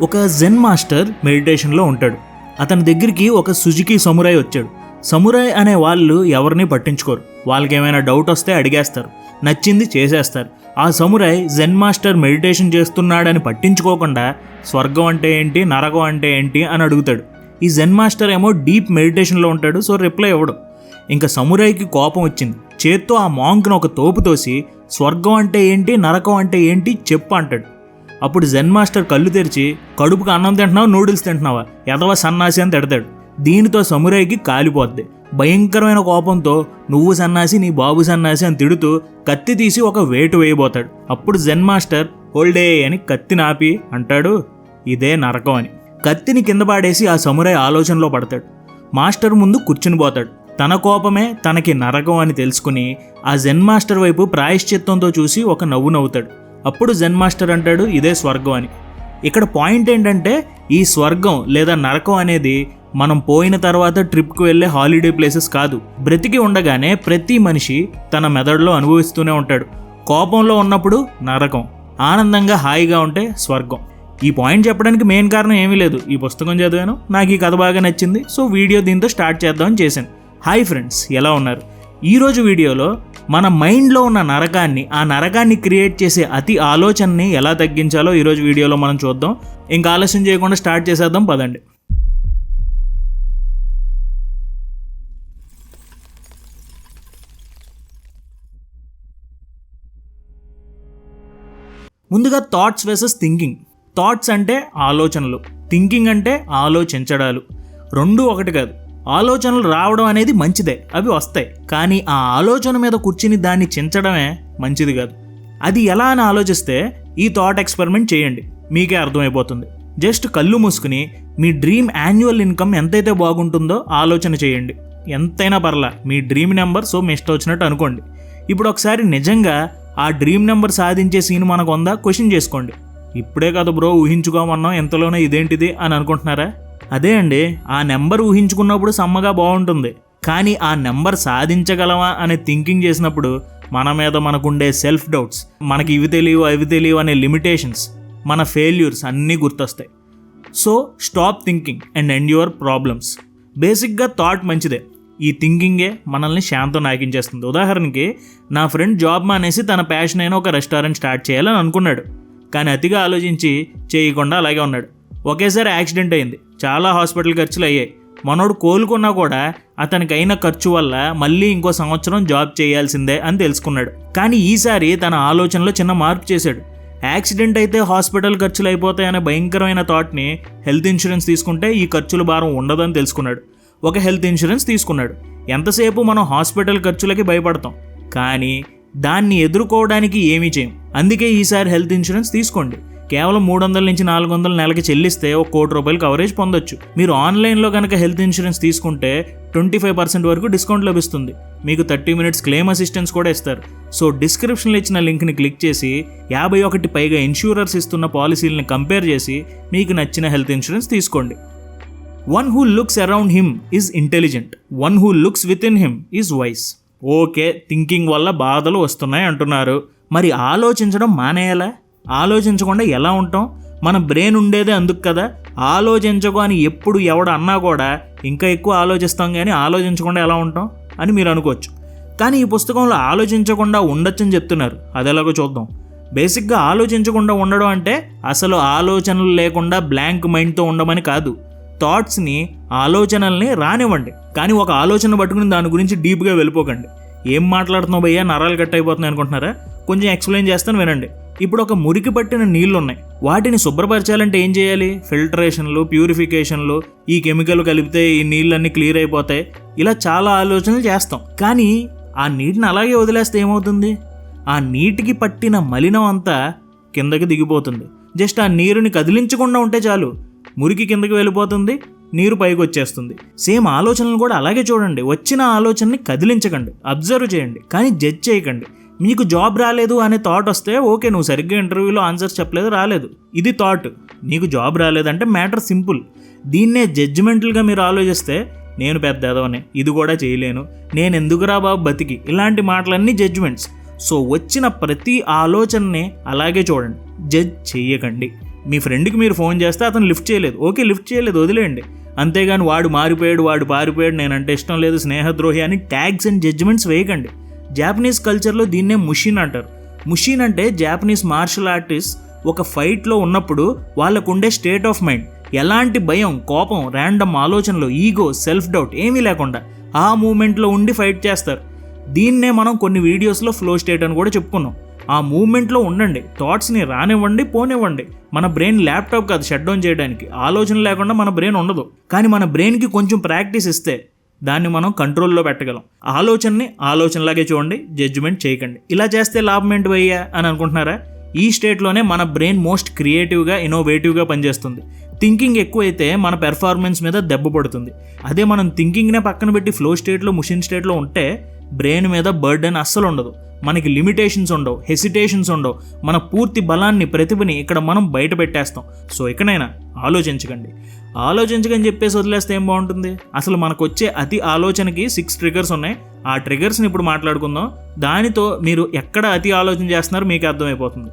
ఒక Zen master మెడిటేషన్లో ఉంటాడు. అతని దగ్గరికి ఒక సుజుకి సమురాయ్ వచ్చాడు. సమురాయ్ అనే వాళ్ళు ఎవరిని పట్టించుకోరు. వాళ్ళకి ఏమైనా డౌట్ వస్తే అడిగేస్తారు, నచ్చింది చేసేస్తారు. ఆ సమురాయ్ జెన్ మాస్టర్ మెడిటేషన్ చేస్తున్నాడని పట్టించుకోకుండా స్వర్గం అంటే ఏంటి, నరకం అంటే ఏంటి అని అడుగుతాడు. ఈ జెన్ మాస్టర్ ఏమో డీప్ మెడిటేషన్లో ఉంటాడు, సో రిప్లై ఇవ్వడు. ఇంకా సమురాయ్కి కోపం వచ్చింది. చేత్తో ఆ మాంక్ను ఒక తోపు తోసి స్వర్గం అంటే ఏంటి, నరకం అంటే ఏంటి చెప్పు అంటాడు. అప్పుడు జెన్ మాస్టర్ కళ్ళు తెరిచి, కడుపుకి అన్నం తింటున్నావా, నూడిల్స్ తింటున్నావా, ఎదవ సన్నాసి అని తిడతాడు. దీనితో సమురాయ్కి కాలిపోద్ది. భయంకరమైన కోపంతో నువ్వు సన్నాసి, నీ బాబు సన్నాసి అని తిడుతూ కత్తి తీసి ఒక వేటు వేయబోతాడు. అప్పుడు జెన్ మాస్టర్ హోల్డే అని కత్తి నాపి అంటాడు, ఇదే నరకం అని. కత్తిని కింద పాడేసి ఆ సమురాయ్ ఆలోచనలో పడతాడు. మాస్టర్ ముందు కూర్చుని పోతాడు. తన కోపమే తనకి నరకం అని తెలుసుకుని ఆ జెన్ మాస్టర్ వైపు ప్రాయశ్చిత్తంతో చూసి ఒక నవ్వు నవ్వుతాడు. అప్పుడు జెన్ మాస్టర్ అంటాడు, ఇదే స్వర్గం అని. ఇక్కడ పాయింట్ ఏంటంటే, ఈ స్వర్గం లేదా నరకం అనేది మనం పోయిన తర్వాత ట్రిప్కి వెళ్ళే హాలిడే ప్లేసెస్ కాదు. బ్రతికి ఉండగానే ప్రతి మనిషి తన మెదడులో అనుభవిస్తూనే ఉంటాడు. కోపంలో ఉన్నప్పుడు నరకం, ఆనందంగా హాయిగా ఉంటే స్వర్గం. ఈ పాయింట్ చెప్పడానికి మెయిన్ కారణం ఏమీ లేదు. ఈ పుస్తకం చదివాను, నాకు ఈ కథ బాగా నచ్చింది, సో వీడియో దీంతో స్టార్ట్ చేద్దామని చేశాను. హాయ్ ఫ్రెండ్స్, ఎలా ఉన్నారు? ఈరోజు వీడియోలో మన మైండ్లో ఉన్న నరకాన్ని, ఆ నరకాన్ని క్రియేట్ చేసే అతి ఆలోచనని ఎలా తగ్గించాలో ఈరోజు వీడియోలో మనం చూద్దాం. ఇంకా ఆలస్యం చేయకుండా స్టార్ట్ చేసేద్దాం, పదండి. ముందుగా థాట్స్ వర్సెస్ థింకింగ్. థాట్స్ అంటే ఆలోచనలు, థింకింగ్ అంటే ఆలోచించడాలు. రెండూ ఒకటి కాదు. ఆలోచనలు రావడం అనేది మంచిదే, అవి వస్తాయి. కానీ ఆ ఆలోచన మీద కూర్చుని దాన్ని చించడమే మంచిది కాదు. అది ఎలా అని ఆలోచిస్తే ఈ థాట్ ఎక్స్పెరిమెంట్ చేయండి, మీకే అర్థమైపోతుంది. జస్ట్ కళ్ళు మూసుకుని మీ డ్రీమ్ యాన్యువల్ ఇన్కమ్ ఎంతైతే బాగుంటుందో ఆలోచన చేయండి. ఎంతైనా పర్లా, మీ డ్రీమ్ నెంబర్, సో మీ ఇష్టం వచ్చినట్టు అనుకోండి. ఇప్పుడు ఒకసారి నిజంగా ఆ డ్రీమ్ నెంబర్ సాధించే సీన్ మనకు ఉందా క్వశ్చన్ చేసుకోండి. ఇప్పుడే కదా బ్రో ఊహించుకోమన్నాం, ఎంతలోనే ఇదేంటిది అని అనుకుంటున్నారా? అదే అండి, ఆ నెంబర్ ఊహించుకున్నప్పుడు సమ్మగా బాగుంటుంది. కానీ ఆ నెంబర్ సాధించగలమా అనే థింకింగ్ చేసినప్పుడు మన మీద మనకుండే సెల్ఫ్ డౌట్స్, మనకి ఇవి తెలియవు అవి తెలియవు అనే లిమిటేషన్స్, మన ఫెయిల్యూర్స్ అన్నీ గుర్తొస్తాయి. So stop thinking and end your problems. బేసిక్గా థాట్ మంచిదే, ఈ థింకింగే మనల్ని శాంతం నాకించేస్తుంది. ఉదాహరణకి నా ఫ్రెండ్ జాబ్ మానేసి తన ప్యాషన్ అయిన ఒక రెస్టారెంట్ స్టార్ట్ చేయాలని అనుకున్నాడు. కానీ అతిగా ఆలోచించి చేయకుండా అలాగే ఉన్నాడు. ఒకేసారి యాక్సిడెంట్ అయింది, చాలా హాస్పిటల్ ఖర్చులు అయ్యాయి. మనోడు కోలుకున్నా కూడా అతనికి అయిన ఖర్చు వల్ల మళ్ళీ ఇంకో సంవత్సరం జాబ్ చేయాల్సిందే అని తెలుసుకున్నాడు. కానీ ఈసారి తన ఆలోచనలో చిన్న మార్పు చేశాడు. యాక్సిడెంట్ అయితే హాస్పిటల్ ఖర్చులు అయిపోతాయనే భయంకరమైన థాట్ని హెల్త్ ఇన్సూరెన్స్ తీసుకుంటే ఈ ఖర్చుల భారం ఉండదని తెలుసుకున్నాడు. ఒక హెల్త్ ఇన్సూరెన్స్ తీసుకున్నాడు. ఎంతసేపు మనం హాస్పిటల్ ఖర్చులకి భయపడతాం, కానీ దాన్ని ఎదుర్కోవడానికి ఏమీ చేయం. అందుకే ఈసారి హెల్త్ ఇన్సూరెన్స్ తీసుకోండి. కేవలం 300 నుంచి 400 నెలకి చెల్లిస్తే ₹1 కోటి కవరేజ్ పొందొచ్చు. మీరు ఆన్లైన్లో కనుక హెల్త్ ఇన్సూరెన్స్ తీసుకుంటే 25% వరకు డిస్కౌంట్ లభిస్తుంది. మీకు 30 minutes క్లెయిమ్ అసిస్టెన్స్ కూడా ఇస్తారు. సో డిస్క్రిప్షన్లో ఇచ్చిన లింక్ని క్లిక్ చేసి 51 పైగా ఇన్సూరర్స్ ఇస్తున్న పాలసీలని కంపేర్ చేసి మీకు నచ్చిన హెల్త్ ఇన్సూరెన్స్ తీసుకోండి. One who looks around him is intelligent. One who looks within him is wise. Okay, thinking వల్ల బాధలు వస్తున్నాయి అంటున్నారు. మరి ఆలోచించడం మానేయాలా? ఆలోచించకుండా ఎలా ఉంటాం? మన బ్రెయిన్ ఉండేదే అందుకు కదా. ఆలోచించకు అని ఎప్పుడు ఎవడు అన్నా కూడా ఇంకా ఎక్కువ ఆలోచిస్తాం, కానీ ఆలోచించకుండా ఎలా ఉంటాం అని మీరు అనుకోవచ్చు. కానీ ఈ పుస్తకంలో ఆలోచించకుండా ఉండొచ్చని చెప్తున్నారు. అది ఎలాగో చూద్దాం. బేసిక్గా ఆలోచించకుండా ఉండడం అంటే అసలు ఆలోచనలు లేకుండా బ్లాంక్ మైండ్తో ఉండమని కాదు. థాట్స్ని, ఆలోచనల్ని రానివ్వండి, కానీ ఒక ఆలోచన పట్టుకుని దాని గురించి డీప్గా వెళ్ళిపోకండి. ఏం మాట్లాడుతున్నావు భయ్యా, నరాలు కట్ అయిపోతున్నాయి అనుకుంటున్నారా? కొంచెం ఎక్స్ప్లెయిన్ చేస్తాను వినండి. ఇప్పుడు ఒక మురికి పట్టిన నీళ్ళు ఉన్నాయి, వాటిని శుభ్రపరచాలంటే ఏం చేయాలి? ఫిల్టరేషన్లు, ప్యూరిఫికేషన్లు, ఈ కెమికల్ కలిపితే ఈ నీళ్ళన్నీ క్లియర్ అయిపోతాయి, ఇలా చాలా ఆలోచనలు చేస్తాం. కానీ ఆ నీటిని అలాగే వదిలేస్తే ఏమవుతుంది? ఆ నీటికి పట్టిన మలినం అంతా కిందకి దిగిపోతుంది. జస్ట్ ఆ నీరుని కదిలించకుండా ఉంటే చాలు, మురికి కిందకి వెళ్ళిపోతుంది, నీరు పైకి వచ్చేస్తుంది. సేమ్ ఆలోచనలు కూడా అలాగే చూడండి. వచ్చిన ఆలోచనని కదిలించకండి, అబ్జర్వ్ చేయండి, కానీ జడ్జ్ చేయకండి. మీకు జాబ్ రాలేదు అనే థాట్ వస్తే ఓకే, నువ్వు సరిగ్గా ఇంటర్వ్యూలో ఆన్సర్స్ చెప్పలేదు, రాలేదు, ఇది థాట్. నీకు జాబ్ రాలేదంటే మ్యాటర్ సింపుల్. దీన్నే జడ్జిమెంటల్గా మీరు ఆలోచిస్తే, నేను పెద్ద ఎదవనే, ఇది కూడా చేయలేను, నేను ఎందుకురా బాబు బతికి, ఇలాంటి మాటలన్నీ జడ్జిమెంట్స్. సో వచ్చిన ప్రతి ఆలోచనని అలాగే చూడండి, జడ్జ్ చెయ్యకండి. మీ ఫ్రెండ్కి మీరు ఫోన్ చేస్తే అతను లిఫ్ట్ చేయలేదు, ఓకే లిఫ్ట్ చేయలేదు, వదిలేయండి. అంతేగాని వాడు మారిపోయాడు, వాడు పారిపోయాడు, నేనంటే ఇష్టం లేదు, స్నేహద్రోహి అని ట్యాగ్స్ అండ్ జడ్జిమెంట్స్ వేయకండి. జాపనీస్ కల్చర్లో దీన్నే ముషిన్ అంటారు. ముషిన్ అంటే జాపనీస్ మార్షల్ ఆర్టిస్ట్ ఒక ఫైట్లో ఉన్నప్పుడు వాళ్ళకు ఉండే స్టేట్ ఆఫ్ మైండ్, ఎలాంటి భయం, కోపం, ర్యాండమ్ ఆలోచనలు, ఈగో, సెల్ఫ్ డౌట్ ఏమీ లేకుండా ఆ మూమెంట్లో ఉండి ఫైట్ చేస్తారు. దీన్నే మనం కొన్ని వీడియోస్లో ఫ్లో స్టేట్ అని కూడా చెప్పుకున్నాం. ఆ మూమెంట్లో ఉండండి, థాట్స్ని రానివ్వండి, పోనివ్వండి. మన బ్రెయిన్ ల్యాప్టాప్ కాదు షట్ డౌన్ చేయడానికి, ఆలోచన లేకుండా మన బ్రెయిన్ ఉండదు. కానీ మన బ్రెయిన్కి కొంచెం ప్రాక్టీస్ ఇస్తే దాన్ని మనం కంట్రోల్లో పెట్టగలం. ఆలోచనని ఆలోచనలాగే చూడండి, జడ్జిమెంట్ చేయకండి. ఇలా చేస్తే లాభం ఏంటి భయ్యా అని అనుకుంటున్నారా? ఈ స్టేట్లోనే మన బ్రెయిన్ మోస్ట్ క్రియేటివ్గా, ఇన్నోవేటివ్గా పనిచేస్తుంది. థింకింగ్ ఎక్కువైతే మన పెర్ఫార్మెన్స్ మీద దెబ్బ పడుతుంది. అదే మనం థింకింగ్నే పక్కన పెట్టి ఫ్లో స్టేట్లో, ముషిన్ స్టేట్లో ఉంటే బ్రెయిన్ మీద బర్డెన్ అస్సలు ఉండదు. మనకి లిమిటేషన్స్ ఉండవు, హెసిటేషన్స్ ఉండవు. మన పూర్తి బలాన్ని, ప్రతిభని ఇక్కడ మనం బయట పెట్టేస్తాం. సో ఇకనైనా ఆలోచించకని చెప్పేసి వదిలేస్తే ఏం బాగుంటుంది? అసలు మనకు వచ్చే అతి ఆలోచనకి 6 ట్రిగర్స్ ఉన్నాయి. ఆ ట్రిగర్స్ని ఇప్పుడు మాట్లాడుకుందాం. దానితో మీరు ఎక్కడ అతి ఆలోచన చేస్తున్నారో మీకు అర్థమైపోతుంది.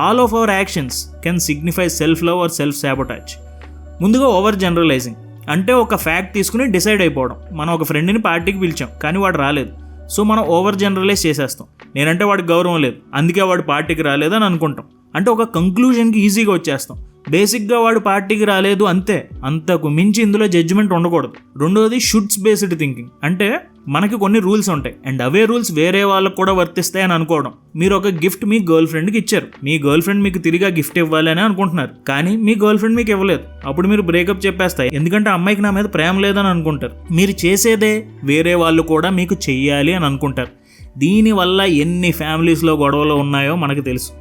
All of our actions can signify self love or self sabotage. ముందుగా ఓవర్ జనరలైజింగ్ అంటే ఒక ఫ్యాక్ట్ తీసుకుని డిసైడ్ అయిపోవడం. మనం ఒక ఫ్రెండ్ని పార్టీకి పిలిచాం కానీ వాడు రాలేదు, సో మనం ఓవర్ జనరలైజ్ చేసేస్తాం. నేనంటే వాడికి గౌరవం లేదు, అందుకే వాడు పార్టీకి రాలేదు అని అనుకుంటాం. అంటే ఒక కంక్లూజన్కి ఈజీగా వచ్చేస్తాం. బేసిక్గా వాడు పార్టీకి రాలేదు అంతే, అంతకు మించి ఇందులో జడ్జిమెంట్ ఉండకూడదు. రెండోది షుడ్స్ బేస్డ్ థింకింగ్. అంటే మనకి కొన్ని రూల్స్ ఉంటాయి అండ్ అవే రూల్స్ వేరే వాళ్ళకు కూడా వర్తిస్తాయి అని అనుకోవడం. మీరు ఒక గిఫ్ట్ మీ గర్ల్ ఫ్రెండ్కి ఇచ్చారు, మీ గర్ల్ ఫ్రెండ్ మీకు తిరిగా గిఫ్ట్ ఇవ్వాలి అని అనుకుంటున్నారు, కానీ మీ గర్ల్ ఫ్రెండ్ మీకు ఇవ్వలేదు. అప్పుడు మీరు బ్రేకప్ చెప్పేస్తాయి, ఎందుకంటే అమ్మాయికి నా మీద ప్రేమ లేదని అనుకుంటారు. మీరు చేసేదే వేరే వాళ్ళు కూడా మీకు చెయ్యాలి అని అనుకుంటారు. దీనివల్ల ఎన్ని ఫ్యామిలీస్లో గొడవలు ఉన్నాయో మనకు తెలుసు.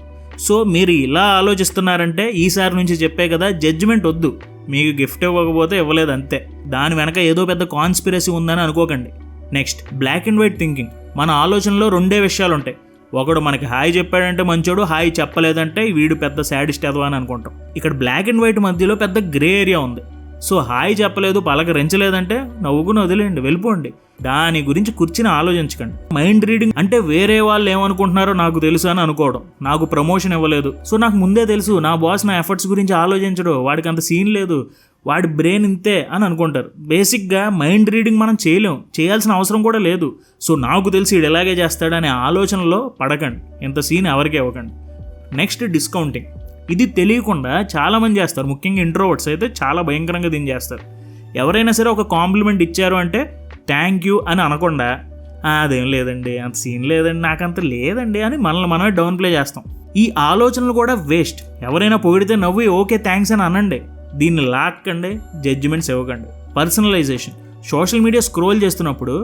సో మీరు ఇలా ఆలోచిస్తున్నారంటే ఈసారి నుంచి చెప్పే కదా, జడ్జిమెంట్ వద్దు. మీకు గిఫ్ట్ ఇవ్వకపోతే ఇవ్వలేదు అంతే, దాని వెనక ఏదో పెద్ద కాన్స్పిరసీ ఉందని అనుకోకండి. Next, black and white thinking. మన ఆలోచనలో 2 విషయాలు ఉంటాయి. ఒకడు మనకి హాయ్ చెప్పాడంటే మంచోడు, హాయ్ చెప్పలేదంటే వీడు పెద్ద శాడిస్ట్ ఎదవా అని అనుకుంటాం. ఇక్కడ బ్లాక్ అండ్ వైట్ మధ్యలో పెద్ద గ్రే ఏరియా ఉంది. సో హాయ్ చెప్పలేదు, పలకరించలేదంటే నవ్వుకుని వదిలేయండి, వెళ్ళిపోండి. దాని గురించి కూర్చుని ఆలోచించకండి. మైండ్ రీడింగ్ అంటే వేరే వాళ్ళు ఏమనుకుంటున్నారో నాకు తెలుసు అని అనుకోవడం. నాకు ప్రమోషన్ ఇవ్వలేదు, సో నాకు ముందే తెలుసు నా బాస్ నా ఎఫర్ట్స్ గురించి ఆలోచించడు, వాడికి అంత సీన్ లేదు, వాడి బ్రెయిన్ ఇంతే అని అనుకుంటారు. బేసిక్గా మైండ్ రీడింగ్ మనం చేయలేం, చేయాల్సిన అవసరం కూడా లేదు. సో నాకు తెలిసి వీడు ఎలాగే చేస్తాడనే ఆలోచనలో పడకండి, ఇంత సీన్ ఎవరికి ఇవ్వకండి. Next, discounting. ఇది తెలియకుండా చాలామంది చేస్తారు, ముఖ్యంగా ఇంట్రోవర్ట్స్ అయితే చాలా భయంకరంగా దీన్ని చేస్తారు. ఎవరైనా సరే ఒక కాంప్లిమెంట్ ఇచ్చారు అంటే థ్యాంక్ యూ అని అనకుండా అదేం లేదండి, అంత సీన్ లేదండి, నాకంత లేదండి అని మనమే డౌన్ ప్లే చేస్తాం. ఈ ఆలోచనలు కూడా వేస్ట్. ఎవరైనా పొగిడితే నవ్వి ఓకే థ్యాంక్స్ అని అనండి, దీన్ని లాక్కండి, జడ్జిమెంట్స్ ఇవ్వకండి. పర్సనలైజేషన్. సోషల్ మీడియా స్క్రోల్ చేస్తున్నప్పుడు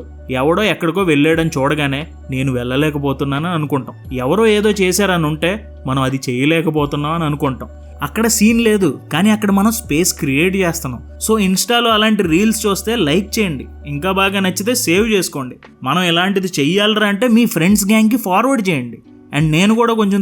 ఎవడో ఎక్కడికో వెళ్ళాడని చూడగానే నేను వెళ్ళలేకపోతున్నాను అని అనుకుంటాం. ఎవరో ఏదో చేశారని ఉంటే మనం అది చేయలేకపోతున్నాం అని అనుకుంటాం. అక్కడ సీన్ లేదు, కానీ అక్కడ మనం స్పేస్ క్రియేట్ చేస్తున్నాం. సో ఇన్స్టాలో అలాంటి రీల్స్ చూస్తే లైక్ చేయండి, ఇంకా బాగా నచ్చితే సేవ్ చేసుకోండి. మనం ఎలాంటిది చెయ్యాలరా అంటే మీ ఫ్రెండ్స్ గ్యాంగ్కి ఫార్వర్డ్ చేయండి. అండ్ నేను కూడా కొంచెం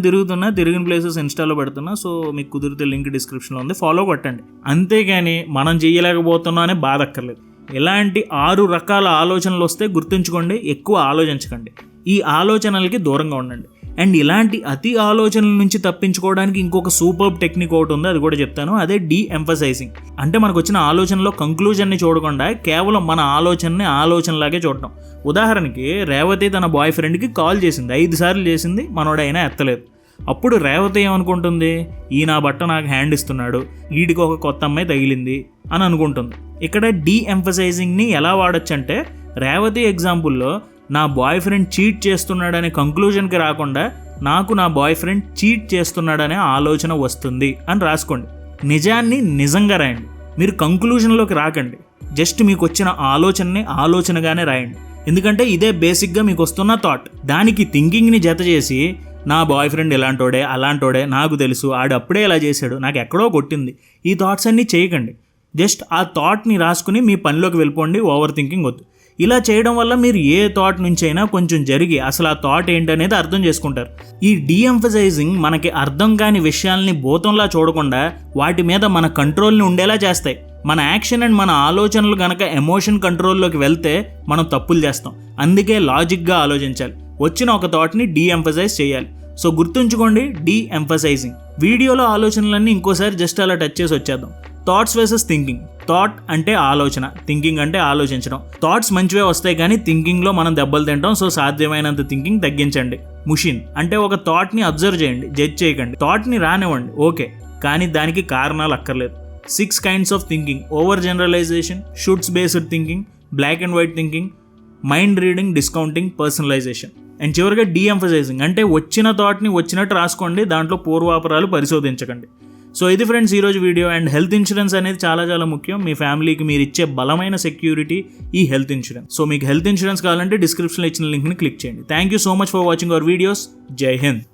తిరిగిన ప్లేసెస్ ఇన్స్టాలో పెడుతున్నా, సో మీకు కుదిరితే లింక్ డిస్క్రిప్షన్లో ఉంది, ఫాలో కొట్టండి. అంతేగాని మనం చేయలేకపోతున్నాం అనే బాధ అక్కర్లేదు. ఇలాంటి 6 రకాల ఆలోచనలు వస్తే గుర్తుంచుకోండి, ఎక్కువ ఆలోచించకండి, ఈ ఆలోచనలకి దూరంగా ఉండండి. అండ్ ఇలాంటి అతి ఆలోచనల నుంచి తప్పించుకోవడానికి ఇంకొక సూపర్ టెక్నిక్ ఒకటి ఉంది, అది కూడా చెప్తాను. అదే డీఎంఫసైజింగ్. అంటే మనకు వచ్చిన ఆలోచనలో కంక్లూజన్ని చూడకుండా కేవలం మన ఆలోచనని ఆలోచనలాగే చూడటం. ఉదాహరణకి రేవతి తన బాయ్ ఫ్రెండ్కి కాల్ చేసింది, 5 సార్లు చేసింది, మనోడైనా ఎత్తలేదు. అప్పుడు రేవతి ఏమనుకుంటుంది, ఈ నా బట్ట నాకు హ్యాండ్ ఇస్తున్నాడు, వీడికి ఒక కొత్త అమ్మాయి తగిలింది అని అనుకుంటుంది. ఇక్కడ డీఎంఫసైజింగ్ని ఎలా వాడచ్చు అంటే, రేవతి ఎగ్జాంపుల్లో నా బాయ్ ఫ్రెండ్ చీట్ చేస్తున్నాడనే కంక్లూజన్కి రాకుండా నాకు నా బాయ్ ఫ్రెండ్ చీట్ చేస్తున్నాడనే ఆలోచన వస్తుంది అని రాసుకోండి. నిజాన్ని నిజంగా రాయండి, మీరు కంక్లూజన్లోకి రాకండి. జస్ట్ మీకు వచ్చిన ఆలోచనని ఆలోచనగానే రాయండి. ఎందుకంటే ఇదే బేసిక్గా మీకు వస్తున్న థాట్. దానికి థింకింగ్ని జత చేసి నా బాయ్ ఫ్రెండ్ ఇలాంటోడే అలాంటోడే, నాకు తెలుసు, ఆడు అప్పుడే ఇలా చేశాడు, నాకు ఎక్కడో కొట్టింది, ఈ థాట్స్ అన్నీ చేయకండి. జస్ట్ ఆ థాట్ని రాసుకుని మీ పనిలోకి వెళ్ళిపోండి, ఓవర్ థింకింగ్ వద్దు. ఇలా చేయడం వల్ల మీరు ఏ థాట్ నుంచి అయినా కొంచెం జరిగి అసలు ఆ థాట్ ఏంటనేది అర్థం చేసుకుంటారు. ఈ డీఎంఫసైజింగ్ మనకి అర్థం కాని విషయాల్ని భూతంలా చూడకుండా వాటి మీద మన కంట్రోల్ని ఉండేలా చేస్తాయి. మన యాక్షన్ అండ్ మన ఆలోచనలు కనుక ఎమోషన్ కంట్రోల్లోకి వెళ్తే మనం తప్పులు చేస్తాం. అందుకే లాజిక్గా ఆలోచించాలి. వచ్చిన ఒక థాట్ని డీఎంఫసైజ్ చేయాలి. సో గుర్తుంచుకోండి, డీ-ఎంఫసైజింగ్. వీడియోలో ఆలోచనలన్నీ ఇంకోసారి జస్ట్ అలా టచ్ చేసి వచ్చేద్దాం. Thoughts versus thinking. థాట్ అంటే ఆలోచన, థింకింగ్ అంటే ఆలోచించడం. థాట్స్ మంచివే వస్తాయి కానీ థింకింగ్లో మనం దెబ్బలు తింటాం. సో సాధ్యమైనంత థింకింగ్ తగ్గించండి. ముషిన్ అంటే ఒక థాట్ని అబ్జర్వ్ చేయండి, జడ్జ్ చేయకండి. థాట్ని రానివ్వండి, ఓకే, కానీ దానికి కారణాలు అక్కర్లేదు. 6 kinds of thinking: over generalization, shoulds based thinking, black and white thinking, mind reading, discounting, personalization. And చివరిగా డీ-ఎంఫసైజింగ్ అంటే వచ్చిన థాట్ని వచ్చినట్టు రాసుకోండి, దాంట్లో పూర్వాపరాలు పరిశోధించకండి. సో ఇది ఫ్రెండ్స్ ఈరోజు వీడియో. అండ్ హెల్త్ ఇన్సూరెన్స్ అనేది చాలా చాలా ముఖ్యం. మీ ఫ్యామిలీకి మీరు ఇచ్చే బలమైన సెక్యూరిటీ ఈ హెల్త్ ఇన్సూరెన్స్. సో మీకు హెల్త్ ఇన్సూరెన్స్ కావాలంటే డిస్క్రిప్షన్లో ఇచ్చిన లింక్ని క్లిక్ చేయండి. Thank you so much for watching our videos. జై హింద్.